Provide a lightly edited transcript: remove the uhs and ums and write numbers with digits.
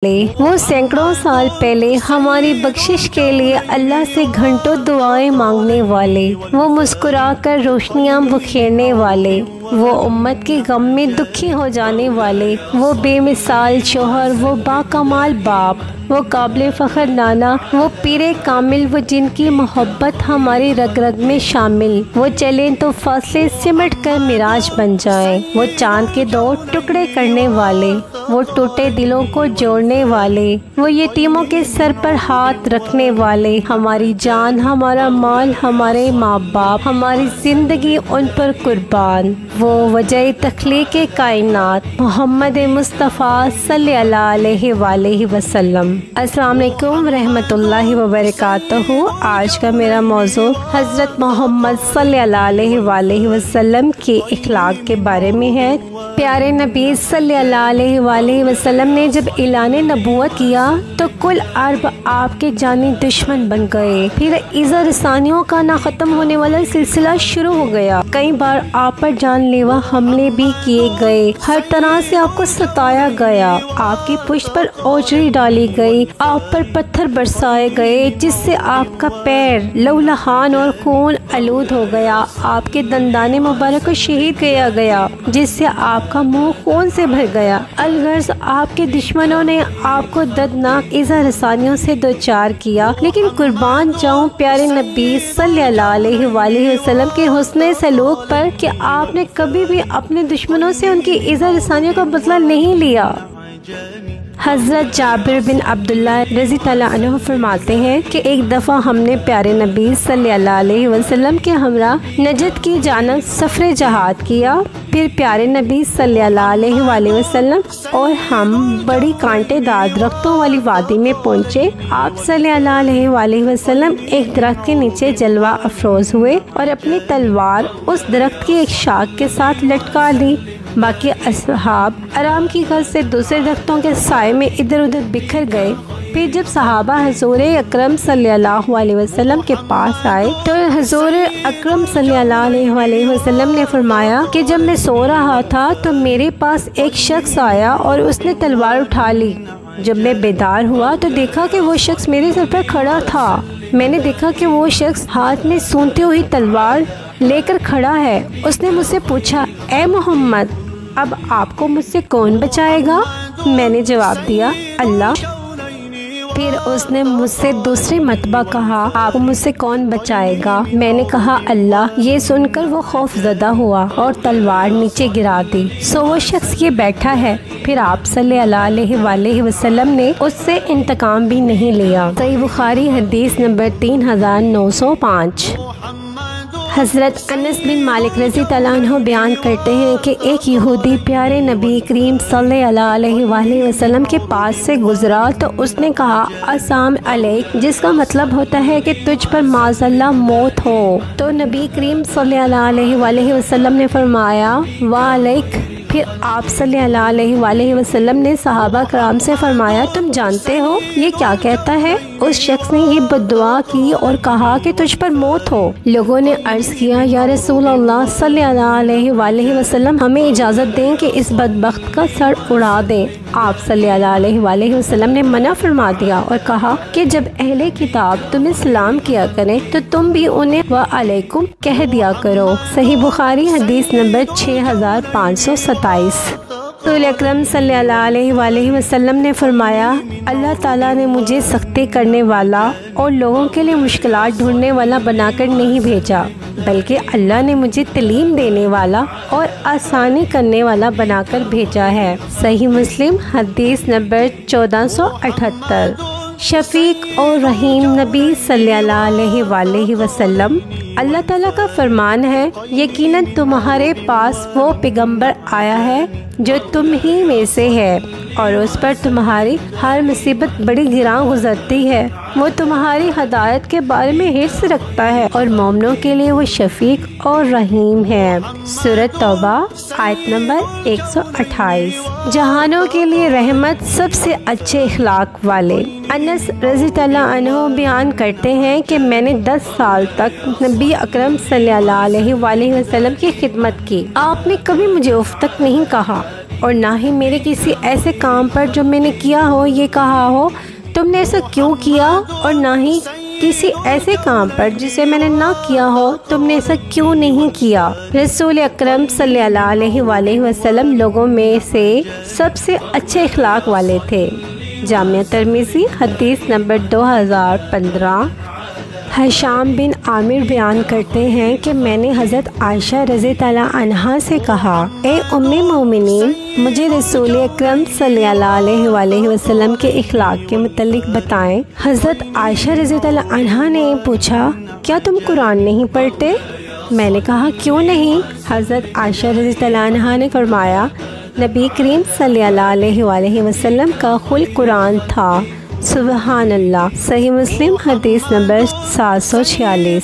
وہ سینکڑوں سال پہلے ہماری بخشش کے لیے اللہ سے گھنٹوں دعائیں مانگنے والے، وہ مسکرا کر روشنیاں بکھیرنے والے، وہ امت کے غم میں دکھی ہو جانے والے، وہ بے مثال شوہر، وہ باکمال باپ، وہ قابل فخر نانا، وہ پیر کامل، وہ جن کی محبت ہماری رگ رگ میں شامل، وہ چلیں تو فاصلے سمٹ کر معراج بن جائیں، وہ چاند کے دو ٹکڑے کرنے والے، وہ ٹوٹے دلوں کو جوڑنے والے، وہ یتیموں کے سر پر ہاتھ رکھنے والے، ہماری جان، ہمارا مال، ہمارے ماں باپ، ہماری زندگی ان پر قربان، وہ وجہ تخلیق کائنات محمد مصطفیٰ صلی اللہ علیہ وآلہ وسلم۔ السلام علیکم ورحمۃ اللہ وبرکاتہ۔ آج کا میرا موضوع حضرت محمد صلی اللہ علیہ وآلہ وسلم کے اخلاق کے بارے میں ہے۔ پیارے نبی صلی اللہ علیہ وآلہ وسلم نے جب اعلان نبوت کیا تو کل عرب آپ کے جانی دشمن بن گئے۔ پھر ایذا رسانیوں کا نہ ختم ہونے والا سلسلہ شروع ہو گیا۔ کئی بار آپ پر جان لیوا حملے بھی کیے گئے، ہر طرح سے آپ کو ستایا گیا، آپ کی پشت پر اوجری ڈالی گئی، آپ پر پتھر برسائے گئے جس سے آپ کا پیر لہولہان اور خون آلود ہو گیا، آپ کے دندان مبارک کو شہید کیا گیا جس سے آپ کا منہ خون سے بھر گیا۔ الغرض آپ کے دشمنوں نے آپ کو دردناک ایذا رسانیوں سے دوچار کیا، لیکن قربان جاؤں پیارے نبی صلی اللہ علیہ وآلہ وسلم کے حسن سلوک پر کہ آپ نے کبھی بھی اپنے دشمنوں سے ان کی ایذا رسانیوں کا بدلہ نہیں لیا۔ حضرت جابر بن عبداللہ رضی اللہ عنہ فرماتے ہیں کہ ایک دفعہ ہم نے پیارے نبی صلی اللہ علیہ وسلم کے ہمراہ نجد کی جانب سفر جہاد کیا، پھر پیارے نبی صلی اللہ علیہ وآلہ وسلم اور ہم بڑی کانٹے دار درختوں والی وادی میں پہنچے۔ آپ صلی اللہ علیہ وآلہ وسلم ایک درخت کے نیچے جلوہ افروز ہوئے اور اپنی تلوار اس درخت کی ایک شاخ کے ساتھ لٹکا لی۔ باقی اصحاب آرام کی غرض سے دوسرے درختوں کے سائے میں ادھر ادھر بکھر گئے۔ پھر جب صحابہ حضور اکرم صلی اللہ علیہ وسلم کے پاس آئے تو حضور اکرم صلی اللہ علیہ وآلہ وسلم نے فرمایا کہ جب میں سو رہا تھا تو میرے پاس ایک شخص آیا اور اس نے تلوار اٹھا لی۔ جب میں بیدار ہوا تو دیکھا کہ وہ شخص میرے سر پر کھڑا تھا۔ میں نے دیکھا کہ وہ شخص ہاتھ میں سونتی ہوئی تلوار لے کر کھڑا ہے۔ اس نے مجھ سے پوچھا، اے محمد، اب آپ کو مجھ سے کون بچائے گا؟ میں نے جواب دیا، اللہ۔ پھر اس نے مجھ سے دوسری مرتبہ کہا، آپ کو مجھ سے کون بچائے گا؟ میں نے کہا، اللہ۔ یہ سن کر وہ خوف زدہ ہوا اور تلوار نیچے گرا دی۔ سو وہ شخص یہ بیٹھا ہے۔ پھر آپ صلی اللہ علیہ وآلہ وسلم نے اس سے انتقام بھی نہیں لیا۔ صحیح بخاری حدیث نمبر 3905۔ حضرت انس بن مالک رضی اللہ عنہ بیان کرتے ہیں کہ ایک یہودی پیارے نبی کریم صلی اللہ علیہ وآلہ وسلم کے پاس سے گزرا تو اس نے کہا، السلام علیک، جس کا مطلب ہوتا ہے کہ تجھ پر معاذ اللہ موت ہو۔ تو نبی کریم صلی اللہ علیہ وآلہ وسلم نے فرمایا، وعلیک۔ پھر آپ صلی اللہ علیہ وآلہ وسلم نے صحابہ کرام سے فرمایا، تم جانتے ہو یہ کیا کہتا ہے؟ اس شخص نے یہ بددعا کی اور کہا کہ تجھ پر موت ہو۔ لوگوں نے عرض کیا، یا رسول اللہ صلی اللہ علیہ وآلہ وسلم، ہمیں اجازت دیں کہ اس بدبخت کا سر اڑا دیں۔ آپ صلی اللہ علیہ وآلہ وسلم نے منع فرما دیا اور کہا کہ جب اہل کتاب تمہیں سلام کیا کریں تو تم بھی انہیں وعلیکم کہہ دیا کرو۔ صحیح بخاری حدیث نمبر 6527۔ رسول اکرم صلی اللہ علیہ وآلہ وسلم نے فرمایا، اللہ تعالیٰ نے مجھے سختی کرنے والا اور لوگوں کے لیے مشکلات ڈھونڈنے والا بنا کر نہیں بھیجا، بلکہ اللہ نے مجھے تعلیم دینے والا اور آسانی کرنے والا بنا کر بھیجا ہے۔ صحیح مسلم حدیث نمبر 1478۔ شفیق اور رحیم نبی صلی اللہ علیہ وآلہ وسلم، اللہ تعالیٰ کا فرمان ہے، یقیناً تمہارے پاس وہ پیغمبر آیا ہے جو تم ہی میں سے ہے اور اس پر تمہاری ہر مصیبت بڑی گراں گزرتی ہے۔ وہ تمہاری ہدایت کے بارے میں حرص رکھتا ہے اور مومنوں کے لیے وہ شفیق اور رحیم ہے۔ سورۃ توبہ آیت نمبر 128۔ جہانوں کے لیے رحمت، سب سے اچھے اخلاق والے۔ انس رضی اللہ عنہ بیان کرتے ہیں کہ میں نے 10 سال تک نبی اکرم صلی اللہ علیہ وآلہ وسلم کی خدمت کی۔ آپ نے کبھی مجھے اف تک نہیں کہا۔ اور نہ ہی میرے کسی ایسے کام پر جو میں نے کیا ہو یہ کہا ہو تم نے ایسا کیوں کیا، اور نہ ہی کسی ایسے کام پر جسے میں نے نہ کیا ہو تم نے ایسا کیوں نہیں کیا۔ رسول اکرم صلی اللہ علیہ وآلہ وسلم لوگوں میں سے سب سے اچھے اخلاق والے تھے۔ جامعہ ترمذی حدیث نمبر 2015۔ ہشام بن عامر بیان کرتے ہیں کہ میں نے حضرت عائشہ رضی اللہ عنہا سے کہا، اے ام مومنین، مجھے رسول اکرم صلی اللہ علیہ وآلہ وسلم کے اخلاق کے متعلق بتائیں۔ حضرت عائشہ رضی اللہ عنہا نے پوچھا، کیا تم قرآن نہیں پڑھتے؟ میں نے کہا، کیوں نہیں؟ حضرت عائشہ رضی اللہ عنہا نے فرمایا، نبی کریم صلی اللہ علیہ وآلہ وسلم کا خلق قرآن تھا۔ سبحان اللہ۔ صحیح مسلم حدیث نمبر 746۔